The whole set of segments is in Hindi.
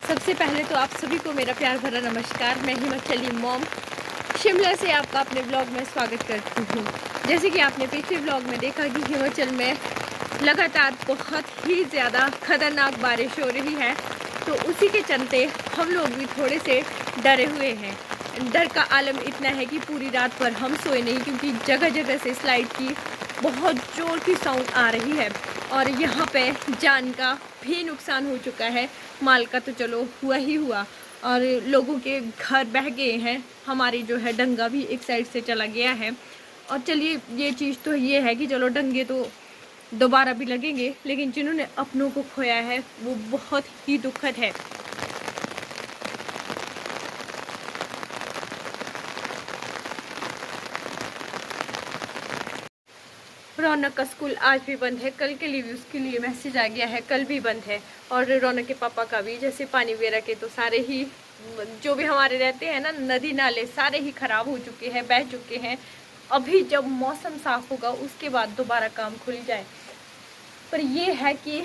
सबसे पहले तो आप सभी को मेरा प्यार भरा नमस्कार। मैं हिमाचली मॉम शिमला से आपका अपने ब्लॉग में स्वागत करती हूँ। जैसे कि आपने पिछले ब्लॉग में देखा कि हिमाचल में लगातार बहुत ही ज़्यादा खतरनाक बारिश हो रही है, तो उसी के चलते हम लोग भी थोड़े से डरे हुए हैं। डर का आलम इतना है कि पूरी रात भर हम सोए नहीं, क्योंकि जगह जगह से स्लाइड की बहुत ज़ोर की साउंड आ रही है और यहाँ पे जान का भी नुकसान हो चुका है। माल का तो चलो हुआ ही हुआ और लोगों के घर बह गए हैं। हमारी जो है डंगा भी एक साइड से चला गया है। और चलिए, ये चीज़ तो ये है कि चलो डंगे तो दोबारा भी लगेंगे, लेकिन जिन्होंने अपनों को खोया है वो बहुत ही दुखद है। रौनक का स्कूल आज भी बंद है। कल के लिए भी उसके लिए मैसेज आ गया है, कल भी बंद है। और रौनक के पापा का भी, जैसे पानी वगैरह के तो सारे ही जो भी हमारे रहते हैं ना, नदी नाले सारे ही खराब हो चुके हैं, बह चुके हैं। अभी जब मौसम साफ होगा उसके बाद दोबारा काम खुल जाए। पर ये है कि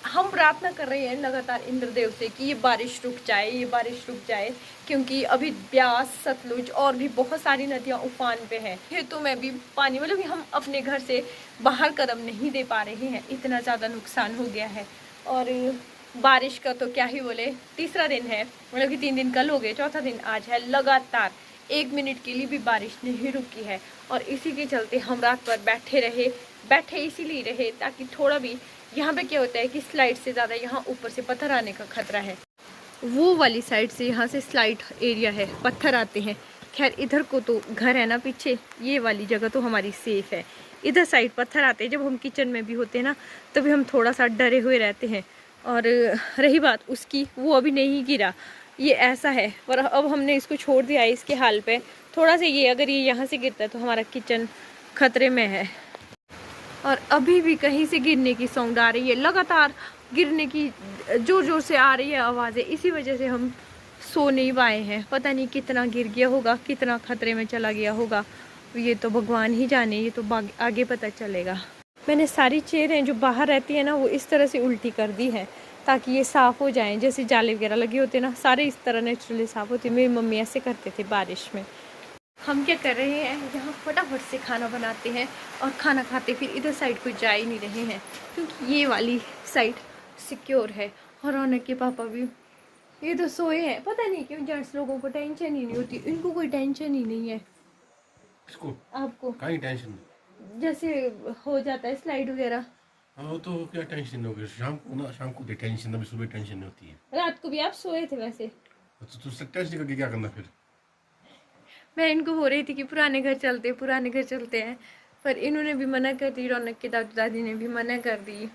हम प्रार्थना कर रहे हैं लगातार इंद्रदेव से कि ये बारिश रुक जाए, ये बारिश रुक जाए, क्योंकि अभी ब्यास, सतलुज और भी बहुत सारी नदियां उफान पे हैं। खेतों में भी पानी, मतलब हम अपने घर से बाहर कदम नहीं दे पा रहे हैं, इतना ज़्यादा नुकसान हो गया है। और बारिश का तो क्या ही बोले, तीसरा दिन है, मतलब कि 3 दिन कल हो गए, चौथा दिन आज है। लगातार 1 मिनट के लिए भी बारिश नहीं रुकी है और इसी के चलते हम रात भर बैठे इसीलिए रहे ताकि थोड़ा भी, यहाँ पे क्या होता है कि स्लाइड से ज़्यादा यहाँ ऊपर से पत्थर आने का खतरा है। वो वाली साइड से यहाँ से स्लाइड एरिया है, पत्थर आते हैं। खैर इधर को तो घर है ना पीछे, ये वाली जगह तो हमारी सेफ है। इधर साइड पत्थर आते हैं, जब हम किचन में भी होते हैं ना तभी हम थोड़ा सा डरे हुए रहते हैं। और रही बात उसकी, वो अभी नहीं गिरा, ये ऐसा है। पर अब हमने इसको छोड़ दिया है इसके हाल पे। थोड़ा सा ये, अगर ये यहाँ से गिरता है तो हमारा किचन खतरे में है। और अभी भी कहीं से गिरने की साउंड आ रही है, लगातार गिरने की जोर जोर से आ रही है आवाज़ें। इसी वजह से हम सो नहीं पाए हैं। पता नहीं कितना गिर गया होगा, कितना खतरे में चला गया होगा, ये तो भगवान ही जाने, ये तो आगे पता चलेगा। मैंने सारी चेयरें जो बाहर रहती है ना वो इस तरह से उल्टी कर दी है ताकि ये साफ़ हो जाएं। जैसे जाले वगैरह लगे होते ना, सारे इस तरह नेचुरली साफ़ होते। मेरी मम्मी ऐसे करते थे बारिश में। हम क्या कर रहे हैं, यहाँ फटाफट से खाना बनाते हैं और खाना खाते फिर इधर साइड को जा ही नहीं रहे हैं, क्योंकि ये वाली साइड सिक्योर है। और रौनक के पापा भी ये तो सोए हैं। पता नहीं क्यों जेंट्स लोगों को टेंशन ही नहीं होती, इनको कोई टेंशन ही नहीं है। इसको आपको कहीं टेंशन नहीं। जैसे हो जाता है स्लाइड वगैरह। हाँ, वो तो क्या टेंशन होगी, शाम को ना, शाम को टेंशन, अभी सुबह टेंशन नहीं होती है। रात को भी आप सोए थे वैसे। तो टेंशन करके क्या करना फिर। मैं इनको हो रही थी कि पुराने घर चलते हैं, पर इन्होंने भी मना कर दी, रौनक के दादू दादी ने भी मना कर दी।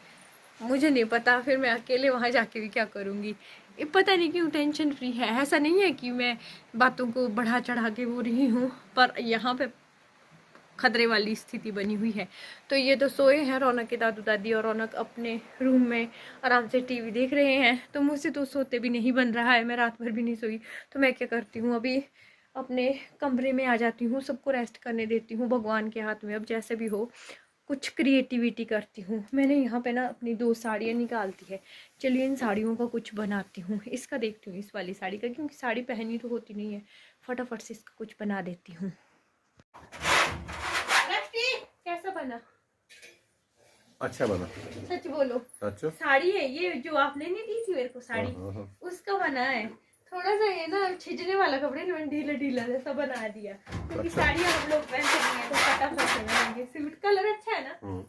मुझे नहीं पता फिर मैं अकेले वहाँ जाके भी क्या करूँगी। ये पता नहीं क्यों टेंशन फ्री है। ऐसा नहीं है कि मैं बातों को बढ़ा चढ़ा के बोल रही हूँ, पर यहाँ पे खतरे वाली स्थिति बनी हुई है। तो ये तो सोए हैं रौनक के दादू दादी, और रौनक अपने रूम में आराम से टीवी देख रहे हैं। तो मुझसे तो सोते भी नहीं बन रहा है, मैं रात भर भी नहीं सोई। तो मैं क्या करती हूँ, अभी अपने कमरे में आ जाती हूँ, सबको रेस्ट करने देती हूँ, भगवान के हाथ में। अब जैसे भी हो कुछ क्रिएटिविटी करती हूँ। मैंने यहाँ पे ना अपनी 2 साड़ियाँ निकालती है। चलिए इन साड़ियों का कुछ बनाती हूँ। इसका देखती हूँ, इस वाली साड़ी का, क्योंकि साड़ी पहनी तो होती नहीं है, फटाफट से इसका कुछ बना देती हूँ। कैसा बना? अच्छा बना। सच बोलो। अच्छा। साड़ी है ये जो आपने नहीं दी थी मेरे को साड़ी, उसका बना है। थोड़ा सा ये ना छिजने वाला कपड़े ने ढीला ढीला जैसा बना दिया, क्योंकि साड़ी हम लोग पहनते नहीं है तो फटाफट से बनाएंगे। सूट कलर अच्छा है ना।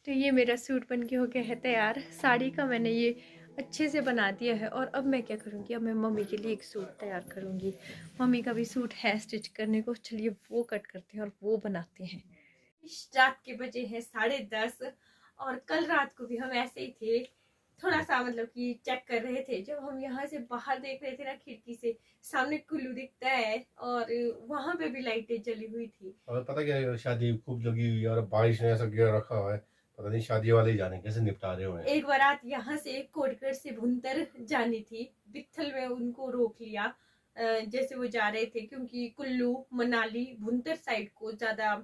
तो ये मेरा सूट बन के हो गया है तैयार। साड़ी का मैंने ये अच्छे से बना दिया है। और अब मैं क्या करूँगी, अब मैं मम्मी के लिए एक सूट तैयार करूँगी। मम्मी का भी सूट है स्टिच करने को, चलिए वो कट करते हैं और वो बनाते हैं। रात के बजे हैं 10:30 और कल रात को भी हम ऐसे ही थे, थोड़ा सा मतलब कि चेक कर रहे थे। जब हम यहाँ से बाहर देख रहे थे ना खिड़की से, सामने कुल्लू दिखता है और वहां पे भी लाइटें जली हुई थी। और पता क्या, शादी खूब लगी हुई है और बारिश ने ऐसा गिरा रखा हुआ है, पता नहीं शादी वाले ही जाने कैसे निपटा रहे हुए हैं। एक बारात यहाँ से कोटगढ़ से भुंतर जानी थी, बिथल में उनको रोक लिया जैसे वो जा रहे थे, क्योंकि कुल्लू, मनाली, भुंतर साइड को ज्यादा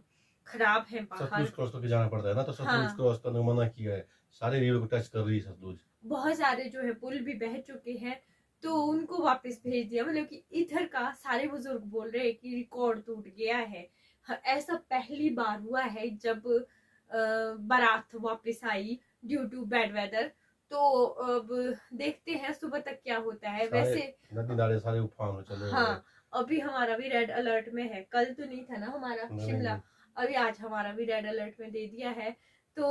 खराब है पहाड़। सतलुज क्रॉस करके जाना पड़ता है ना, तो सतलुज क्रॉस करने को मना किया है। सारे रिवर को टच कर रही है सतलुज। बहुत सारे जो है पुल भी बह चुके हैं, तो उनको वापस भेज दिया। मतलब कि इधर का सारे बुजुर्ग बोल रहे हैं कि रिकॉर्ड टूट गया है। ऐसा पहली बार हुआ है जब बारात वापस आई ड्यू टू बैड वेदर। तो अब देखते हैं सुबह तक क्या होता है। वैसे नदी नाले सारे उफान में चले हाँ, अभी हमारा भी रेड अलर्ट में है। कल तो नहीं था ना हमारा शिमला, अभी आज हमारा भी रेड अलर्ट में दे दिया है। तो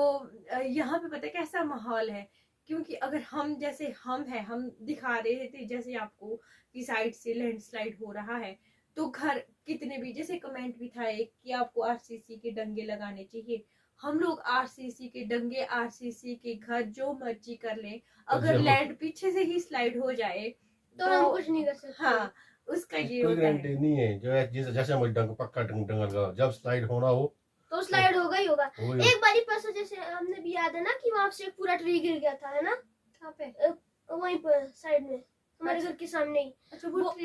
यहाँ पे पता है कैसा माहौल है, क्योंकि अगर हम जैसे हम दिखा रहे थे जैसे आपको कि साइड से लैंडस्लाइड हो रहा है, तो घर कितने भी जैसे कमेंट भी था एक कि आपको आरसीसी के डंगे लगाने चाहिए। हम लोग आरसीसी के डंगे, आरसीसी के घर जो मर्जी कर लें, अगर लैंड पीछे से ही स्लाइड हो जाए तो हम कुछ नहीं कर सकते। हाँ, उसका ये कोई होता है। गारंटी नहीं है। जो है जैसे जैसे हम डंग पक्का डंगल का जब स्लाइड होना हो तो स्लाइड होगा ही होगा। वही एक बारी परसों जैसे हमने भी याद है ना कि वहां से एक पूरा ट्री गिर गया था, है ना, कहाँ पे? वहीं पर साइड में हमारे अच्छा। घर के सामने ही। अच्छा, वो वो-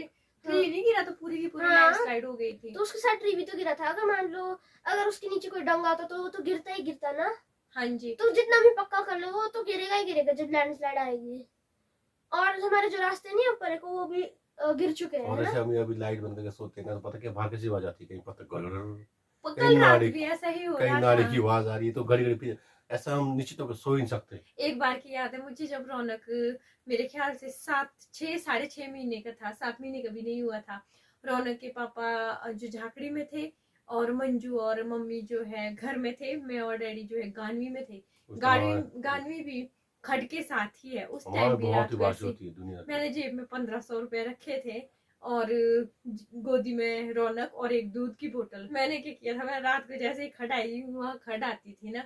ट्री नहीं गिरा तो पूरी की पूरी हाँ। लैंडस्लाइड हो गई थी। तो उसके साथ ट्री भी तो गिरा था। अगर मान लो अगर उसके नीचे कोई डंगा आता तो वो तो गिरता ही गिरता ना। हाँ जी, तो जितना भी पक्का कर लो वो तो गिरेगा ही गिरेगा जब लैंडस्लाइड आएगी। और हमारे जो रास्ते नहीं ऊपर है वो भी गिर चुके हैं, और है ना। ऐसे हम अभी लाइट बंद करके सोते हैं ना, तो पता क्या बाहर कैसी आवाज आती है, कहीं पता कल रात भी ऐसा ही हो कहीं रहा नाड़ी था। की आवाज आ रही है, तो घड़ी घड़ी ऐसा हम निश्चित होकर सो ही नहीं सकते। एक बार की याद है मुझे, जब रौनक मेरे ख्याल से 6.5 महीने का था, 7 महीने का भी नहीं हुआ था। रौनक के पापा जो झाकड़ी में थे और मंजू और मम्मी जो है घर में थे, मैं और डैडी जो है गानवी में थे। गानवी भी खड के साथ ही है। उस टाइम भी बहुत रात ही को बारिश ऐसी होती है दुनिया की। मैंने जेब में 1500 रुपए रखे थे और गोदी में रौनक और एक दूध की बोतल। मैंने क्या किया था, मैं रात को जैसे ही खड आई, वहाँ खड आती थी ना,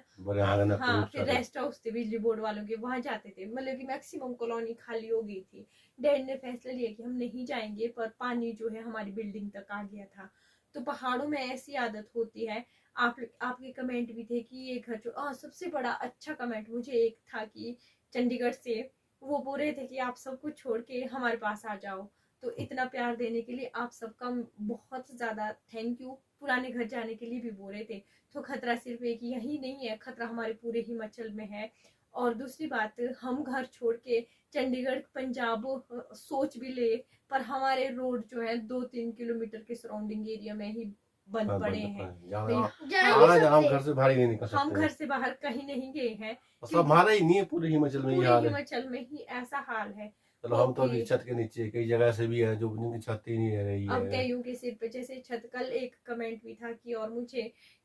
हाँ, फिर रेस्ट हाउस थे बिजली बोर्ड वालों के, वहां जाते थे। मतलब कि मैक्सिमम कॉलोनी खाली हो गई थी। डैड ने फैसला लिया कि हम नहीं जाएंगे, पर पानी जो है हमारी बिल्डिंग तक आ गया था। तो पहाड़ों में ऐसी आदत होती है। आपके कमेंट भी थे कि ये घर जो सबसे बड़ा अच्छा कमेंट मुझे एक था कि चंडीगढ़ से वो बोल रहे थे कि आप सब कुछ छोड़ के हमारे पास आ जाओ। तो इतना प्यार देने के लिए आप सबका बहुत ज्यादा थैंक यू। पुराने घर जाने के लिए भी बोल रहे थे। तो खतरा सिर्फ एक यही नहीं है, खतरा हमारे पूरे हिमाचल में है। और दूसरी बात, हम घर छोड़ के चंडीगढ़ पंजाब सोच भी ले, पर हमारे रोड जो है 2-3 किलोमीटर के सराउंडिंग एरिया में ही बंद पड़े हैं। हम घर से बाहर ही नहीं निकल सकते। हम घर से बाहर कहीं नहीं गए हैं। सब हमारा ही नहीं है, पूरे हिमाचल में पूरे हाल है। हिमाचल में ही ऐसा हाल है। चलो हम तो अभी छत के नीचे, कई जगह से भी है जो जिनकी छत ही नहीं रही अब है। कईयों के सिर पे जैसे छत। कल एक कमेंट भी था कि और मुझे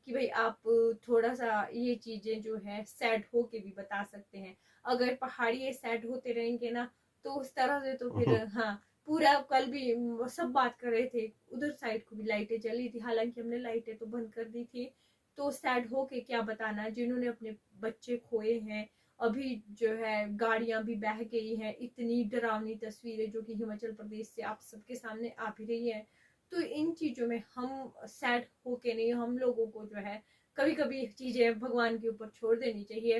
कि भाई आप थोड़ा सा ये चीजें जो है सैड हो के भी बता सकते हैं। अगर पहाड़ी ये सैड होते रहेंगे ना तो उस तरह से तो फिर हाँ, पूरा कल भी सब बात कर रहे थे। उधर साइड को भी लाइटें जली थी, हालांकि हमने लाइटें तो बंद कर दी थी। तो सैड हो के क्या बताना, जिन्होंने अपने बच्चे खोए हैं। अभी जो है गाड़ियां भी बह गई हैं। इतनी डरावनी तस्वीरें जो कि हिमाचल प्रदेश से आप सबके सामने आ भी रही है। तो इन चीजों में हम सैड होके नहीं, हम लोगों को जो है कभी कभी चीजें भगवान के ऊपर छोड़ देनी चाहिए।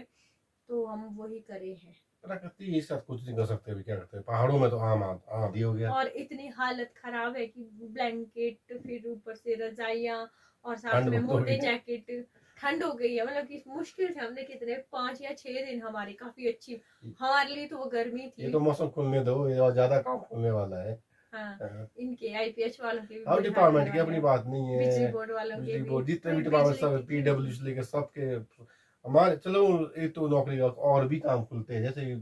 तो हम वही करे हैं। प्रकृति के साथ कुछ नहीं कर सकते, अभी क्या करते हैं। पहाड़ों में तो आम आंधी हो गया। और इतनी हालत खराब है कि ब्लैंकेट, फिर ऊपर से रजाइयां और साथ में मोटे जैकेट। ठंड हो गई है। मतलब कि मुश्किल से हमने कितने 5 या 6 दिन हमारी काफी अच्छी, हमारे लिए तो वो गर्मी थी। ये तो मौसम खुलने दो, ये और ज्यादा काम खुलने वाला है। हाँ, इनके आईपीएच वालों के अब डिपार्टमेंट की अपनी बात नहीं है, बिजली बोर्ड वालों के बिजली भी, बोर्ड जितने भी डिपार्टमेंट सब पीडब्ल्यू से लेकर सबके हमारे। चलो एक तो नौकरी का और भी काम खुलते हैं, जैसे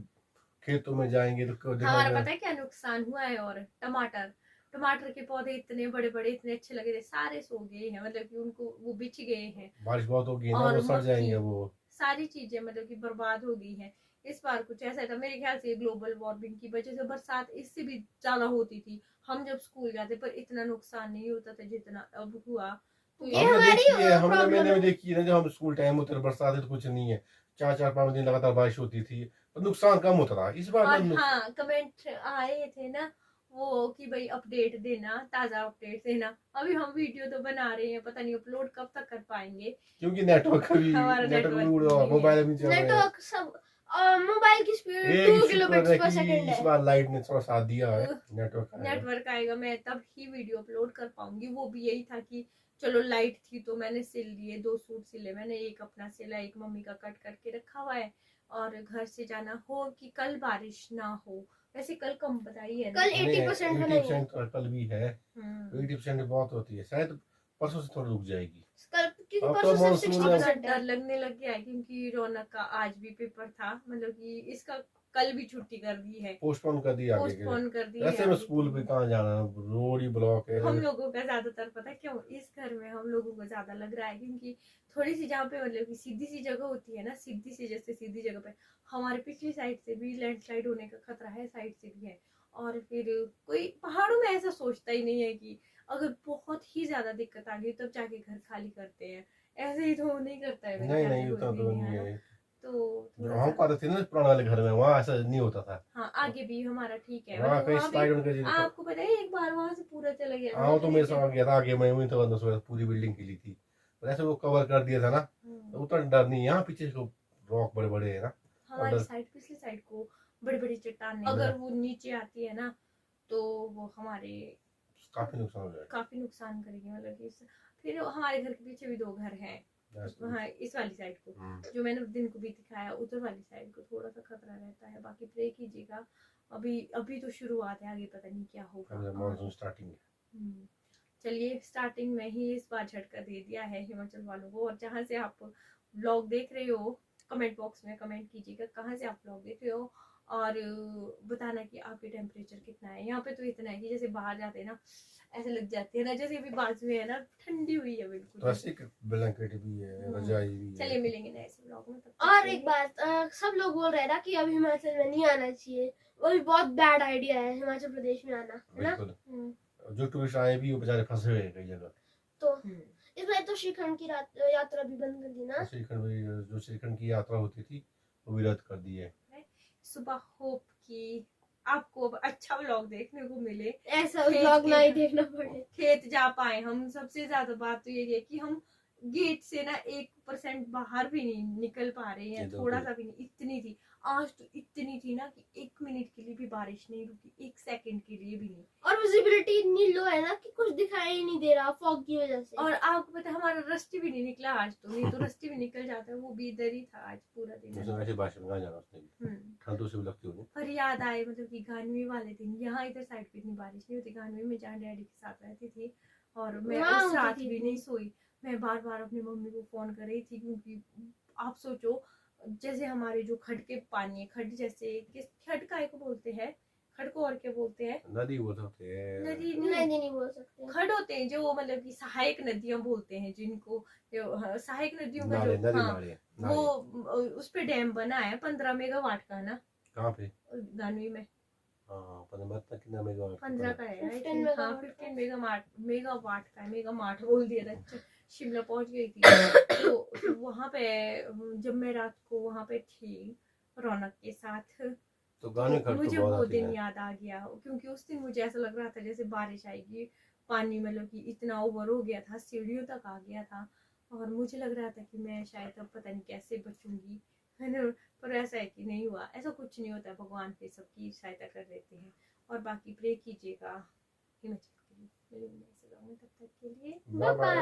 खेतों में जाएंगे तो हमारा पता है क्या नुकसान हुआ है। और टमाटर के पौधे इतने बड़े बड़े इतने अच्छे लगे थे, सारे सो गए हैं। मतलब कि उनको वो बिछ गए हैं, बारिश बहुत होगी ना, वो सड़ जाएंगे। वो सारी चीजें मतलब कि बर्बाद हो गई है। इस बार कुछ ऐसा था, मेरे ख्याल से ग्लोबल वार्मिंग की वजह से बरसात इससे भी ज्यादा होती थी। हम जब स्कूल जाते पर इतना नुकसान नहीं होता था जितना अब हुआ। तो ये हमारी मैंने देखी है ना, जब हम स्कूल टाइम होता है बरसात है तो कुछ नहीं है, 4-4-5 दिन लगातार बारिश होती थी, पर नुकसान कम होता था। इस बार और हाँ, कमेंट आए थे ना वो कि भाई अपडेट देना, ताजा अपडेट देना। अभी हम वीडियो तो बना रहे हैं, पता नहीं अपलोड कब तक कर पाएंगे, क्योंकि नेटवर्क भी मोबाइल भी चल रहा है। नेटवर्क सब मोबाइल की स्पीड 2 किलोबीट्स पर सेकंड है। इस बार लाइट ने थोड़ा साथ दिया है, नेटवर्क आएगा मैं तब ही वीडियो अपलोड कर पाऊंगी। वो भी यही था कि चलो लाइट थी तो मैंने सिल लिए, 2 सूट सिले मैंने, एक अपना सिला, एक मम्मी का कट करके रखा हुआ है। और घर से जाना हो कि कल बारिश ना हो। वैसे कल कम बताई है ना। कल 80% बनाई है। 80% कल भी है, 80% बहुत होती है, शायद परसों से थोड़ी रुक जाएगी। कल क्योंकि अब तो परसों मानसून सिर्फ है। 60% डर है। लगने लग गया है क्योंकि रौनक का आज भी पेपर था, मतलब कि इसका कल भी छुट्टी कर दी है, पोस्टपोन कर दिया आगे के। पोस्टपोन कर दी है ऐसे में आगे स्कूल के पे लिए। कहाँ जाना, रोड ही ब्लॉक है। हम लोगों का ज्यादातर पता है क्यों इस घर में हम लोगों को ज्यादा लग रहा है, क्योंकि थोड़ी सी जहाँ पे मतलब कि सीधी सी जगह होती है ना, सीधी सी जैसे सीधी जगह पे हमारे पिछली साइड से भी लैंडस्लाइड होने का खतरा है, साइड से भी है। और फिर कोई पहाड़ों में ऐसा सोचता ही नहीं है कि अगर बहुत ही ज्यादा दिक्कत आ गई तब जाके घर खाली करते हैं, ऐसे ही तो नहीं करता है मेरे नहीं ख्याल से नहीं, कोई उतना भी तो नहीं, नहीं है ना। है। तो जो थोड़ा हम सा पाते थे ना पुराने वाले घर में, वहाँ ऐसा नहीं होता था। हाँ आगे भी हमारा ठीक है, वहाँ मतलब कहीं वहाँ भी स्लाइड उनके आपको पता है एक बार वहां से पूरा चला गया था हाँ, वो तो मेरे लेकिन- साथ गया था आगे, मैं वहीं तो अंदर से पूरी बिल्डिंग की ली थी, पर ऐसे वो कवर कर दिया था ना, तो उतना डर नहीं है। यहाँ पीछे को रॉक बड़े बड़े है ना, हमारी साइड पिछली साइड को बड़ी बड़ी चट्टानें अगर वो नीचे आती है ना तो वो हमारे काफी नुकसान हो जाएगा। काफी नुकसान करेगी, मतलब कि फिर हमारे घर के पीछे भी 2 घर हैं, हाँ इस वाली साइड को जो मैंने उस दिन को भी दिखाया, उधर वाली साइड को थोड़ा सा खतरा रहता है। बाकी प्रे कीजिएगा, अभी अभी तो शुरुआत है, आगे पता नहीं क्या होगा। मॉनसून स्टार्टिंग है। चलिए स्टार्टिंग में ही इस बार झटका दे दिया है हिमाचल वालों को। और जहाँ से आप व्लॉग देख रहे हो कमेंट बॉक्स में कमेंट कीजिएगा कहाँ से आप व्लॉग देख रहे हो, और बताना कि आपके टेम्परेचर कितना है। यहाँ पे तो इतना है कि जैसे बाहर जाते हैं ना ऐसे लग जाती है ना, जैसे अभी बाजू है ना ठंडी हुई है बिल्कुल। तो ऐसे ब्लैंकेट भी है, रजाई भी है। चलिए मिलेंगे नेक्स्ट व्लॉग में। और एक बात, सब लोग बोल रहे हैं ना कि अब हिमाचल में नहीं आना चाहिए, वो भी बहुत बैड आइडिया है हिमाचल प्रदेश में आना, है ना। बिल्कुल, जो टूरिस्ट आए भी वो बेचारे फंसे हुए हैं कई जगह। तो इस बार तो श्रीखंड की यात्रा भी बंद कर दी ना। जो श्रीखंड की यात्रा होती थी वो भी रद्द कर दी है। सुबह होप कि आपको अच्छा व्लॉग देखने को मिले, ऐसा व्लॉग ना ही देखना पड़े, खेत जा पाए हम। सबसे ज्यादा बात तो ये है कि हम गेट से ना 1% बाहर भी नहीं निकल पा रहे हैं, थोड़ा सा भी नहीं। इतनी थी आज तो, इतनी थी ना कि 1 मिनट के लिए भी बारिश नहीं रुकी, 1 सेकंड के लिए भी नहीं। और विजिबिलिटी इतनी लो है ना कि कुछ दिखाई ही नहीं दे रहा फॉग की वजह से। और आपको पता है हमारा रस्ते भी नहीं निकला आज तो, नहीं तो रस्ते भी निकल जाता है, वो भी इधर ही था आज पूरा दिन। वैसे बारिश में जाना उसने भी ठंड तो से भी लगती होगी। पर याद आए मतलब कि गानवी वाले दिन, यहाँ इधर साइड पे इतनी बारिश नहीं होती, गानवी में जहाँ डैडी के साथ रहती थी और मैं उस रात भी नहीं सोई। मैं बार बार अपनी मम्मी को फोन कर रही थी, क्योंकि आप सोचो जैसे हमारे जो खड के पानी है, खड जैसे किस खड काय को बोलते हैं, खड को और क्या बोलते हैं, नदी बोल सकते हैं, नदी नहीं बोल सकते, खड होते हैं जो मतलब कि सहायक नदियां बोलते हैं जिनको, सहायक नदियों का जो वो उस पे डैम बना है 15 मेगावाट का ना। कहाँ पे? गानवी में। हाँ 15 मेगावाट 15 का है, 15 हाँ 15 मेगावाट का है, मेगावाट बोल दिया था, शिमला पहुंच गई थी। तो वहां पे जब मैं रात को वहां पे थी रौनक के साथ, तो गाने तो मुझे वो दिन याद आ गया, क्योंकि उस दिन मुझे ऐसा लग रहा था जैसे बारिश आएगी, पानी मतलब कि इतना ओवर हो गया था, सीढ़ियों तक आ गया था, और मुझे लग रहा था कि मैं शायद अब पता नहीं कैसे बचूंगी, है ना। पर ऐसा है कि नहीं हुआ, ऐसा कुछ नहीं होता है, भगवान फिर सबकी सहायता कर देते हैं। और बाकी प्रे कीजिएगा हिमाचल के लिए। तब तक के लिए बाय बाय।